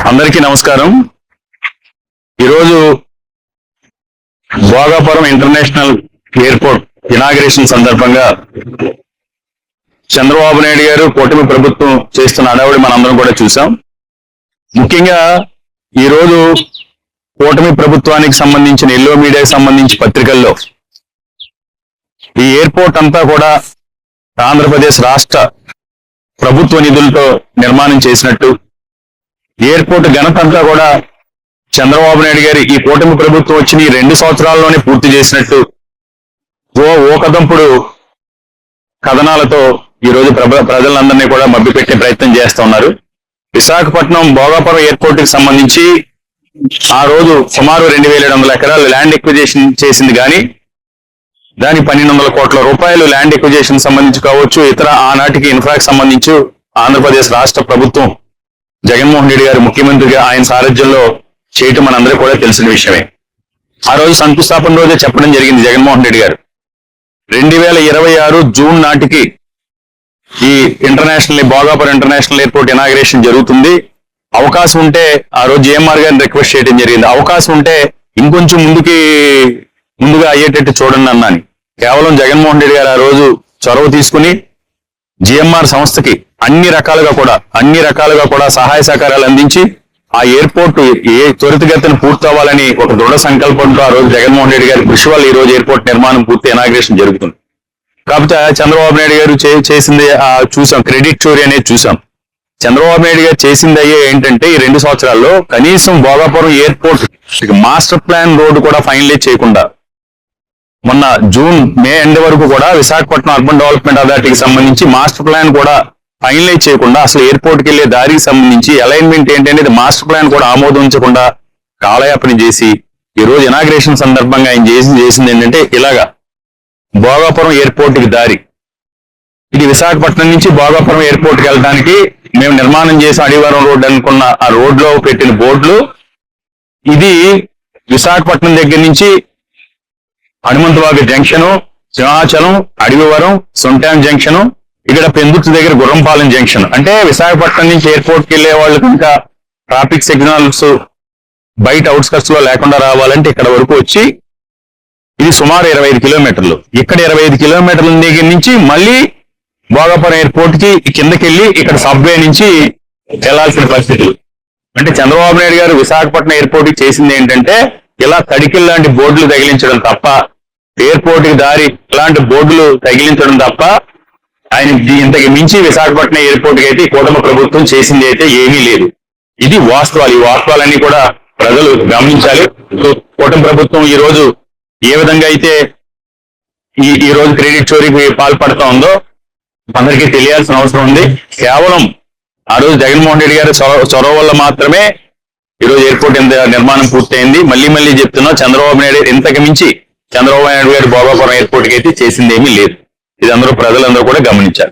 అందరికీ నమస్కారం. ఈరోజు భోగాపురం ఇంటర్నేషనల్ ఎయిర్పోర్ట్ ఇనాగ్రేషన్ సందర్భంగా చంద్రబాబు నాయుడు గారు కూటమి ప్రభుత్వం చేస్తున్న హడావుడి మనందరం కూడా చూసాం. ముఖ్యంగా ఈరోజు కూటమి ప్రభుత్వానికి సంబంధించిన ఎల్లో మీడియాకి సంబంధించి పత్రికల్లో ఈ ఎయిర్పోర్ట్ అంతా కూడా ఆంధ్రప్రదేశ్ రాష్ట్ర ప్రభుత్వ నిధులతో నిర్మాణం చేసినట్టు, ఎయిర్పోర్ట్ ఘనత అంతా కూడా చంద్రబాబు నాయుడు గారి ఈ కూటమి ప్రభుత్వం వచ్చిన ఈ 2 సంవత్సరాల్లోనే పూర్తి చేసినట్టు ఓకదంపుడు కథనాలతో ఈరోజు ప్రజలందరినీ కూడా మభ్యపెట్టే ప్రయత్నం చేస్తూ ఉన్నారు. విశాఖపట్నం భోగాపురం ఎయిర్పోర్ట్ కి సంబంధించి ఆ రోజు సుమారు 2700 ఎకరాలు ల్యాండ్ ఎక్విజిషన్ చేసింది, కానీ దాని 1200 కోట్ల రూపాయలు ల్యాండ్ ఎక్విజిషన్ సంబంధించి కావచ్చు, ఇతర ఆనాటికి ఇన్ఫ్రాకి సంబంధించి ఆంధ్రప్రదేశ్ రాష్ట్ర ప్రభుత్వం జగన్మోహన్ రెడ్డి గారు ముఖ్యమంత్రిగా ఆయన సారథ్యంలో చేయటం మనందరికీ కూడా తెలిసిన విషయమే. ఆ రోజు శంకుస్థాపన రోజే చెప్పడం జరిగింది జగన్మోహన్ రెడ్డి గారు 2026 జూన్ నాటికి ఈ భోగాపురం ఇంటర్నేషనల్ ఎయిర్పోర్ట్ ఇనాగ్రేషన్ జరుగుతుంది. అవకాశం ఉంటే ఆ రోజు జిఎంఆర్ గారిని రిక్వెస్ట్ చేయడం జరిగింది, అవకాశం ఉంటే ఇంకొంచెం ముందుగా అయ్యేటట్టు చూడండి అన్నాని. కేవలం జగన్మోహన్ రెడ్డి గారు ఆ రోజు చొరవ తీసుకుని జిఎంఆర్ సంస్థకి అన్ని రకాలుగా కూడా సహాయ సహకారాలు అందించి ఆ ఎయిర్పోర్ట్ త్వరితగతిన పూర్తవ్వాలని ఒక దృఢ సంకల్పంతో ఆ రోజు జగన్మోహన్ రెడ్డి గారి కృషి వల్ల ఈ రోజు ఎయిర్పోర్ట్ నిర్మాణం పూర్తి ఇనాగ్రేషన్ జరుగుతుంది. కాకపోతే చంద్రబాబు నాయుడు గారు చేసింది చూసాం, క్రెడిట్ చోరీ అనేది చూసాం. చంద్రబాబు నాయుడు గారు చేసింది ఏంటంటే ఈ 2 సంవత్సరాల్లో కనీసం Bhogapuram airport master plan road కూడా ఫైనలైజ్ చేయకుండా మొన్న మే ఎండ్ వరకు కూడా విశాఖపట్నం అర్బన్ డెవలప్మెంట్ అథారిటీకి సంబంధించి మాస్టర్ ప్లాన్ కూడా ఫైనలైజ్ చేయకుండా అసలు ఎయిర్పోర్ట్కి వెళ్లే దారికి సంబంధించి అలైన్మెంట్ ఏంటి అనేది మాస్టర్ ప్లాన్ కూడా ఆమోదించకుండా కాలయాపన చేసి ఈ రోజు ఇనాగ్రేషన్ సందర్భంగా ఆయన చేసింది ఏంటంటే ఇలాగా భోగాపురం ఎయిర్పోర్ట్కి దారి, ఇది విశాఖపట్నం నుంచి భోగాపురం ఎయిర్పోర్ట్కి వెళ్ళడానికి మేము నిర్మాణం చేసి అడివారం రోడ్ అనుకున్న ఆ రోడ్లో పెట్టిన బోర్డులు, ఇది విశాఖపట్నం దగ్గర నుంచి హనుమంతవాగ జంక్షను, సింహాచలం, అడవివరం, సొంటాం జంక్షను, ఇక్కడ పెందుర్తి దగ్గర గుర్రంపాలెం జంక్షన్. అంటే విశాఖపట్నం నుంచి ఎయిర్పోర్ట్కి వెళ్లే వాళ్ళు కనుక ట్రాఫిక్ సిగ్నల్స్ బయట అవుట్స్కట్స్ లో లేకుండా రావాలంటే ఇక్కడ వరకు వచ్చి ఇది సుమారు 25 కిలోమీటర్లు. ఇక్కడ 25 కిలోమీటర్ల దగ్గర నుంచి మళ్ళీ భోగాపురం ఎయిర్పోర్ట్ కి కిందకి వెళ్ళి ఇక్కడ సబ్వే నుంచి వెళ్లాల్సిన పరిస్థితులు. అంటే చంద్రబాబు నాయుడు గారు విశాఖపట్నం ఎయిర్పోర్ట్ కి చేసింది ఏంటంటే ఇలా తడికిల్ లాంటి బోర్డులు తగిలించడం తప్ప, ఎయిర్పోర్ట్ కి దారి ఇలాంటి బోర్డులు తగిలించడం తప్ప ఆయన ఇంతకు మించి విశాఖపట్నం ఎయిర్పోర్ట్ కి అయితే కూటమి ప్రభుత్వం చేసింది అయితే ఏమీ లేదు. ఇది వాస్తవాలు. ఈ వాస్తవాలన్నీ కూడా ప్రజలు గమనించాలి. కూటమి ప్రభుత్వం ఈ రోజు ఏ విధంగా అయితే ఈ రోజు క్రెడిట్ చోరీకి పాల్పడుతూ ఉందో అందరికీ తెలియాల్సిన అవసరం ఉంది. కేవలం ఆ రోజు జగన్మోహన్ రెడ్డి గారి చొరవ వల్ల మాత్రమే ఈరోజు ఎయిర్పోర్ట్ నిర్మాణం పూర్తయింది. మళ్ళీ చెప్తున్నాం, చంద్రబాబు నాయుడు ఇంతకు మించి చంద్రబాబు నాయుడు గారు భోగాపురం ఎయిర్పోర్ట్ కి అయితే చేసింది ఏమీ లేదు. ఇది ప్రజలందరూ కూడా గమనించారు.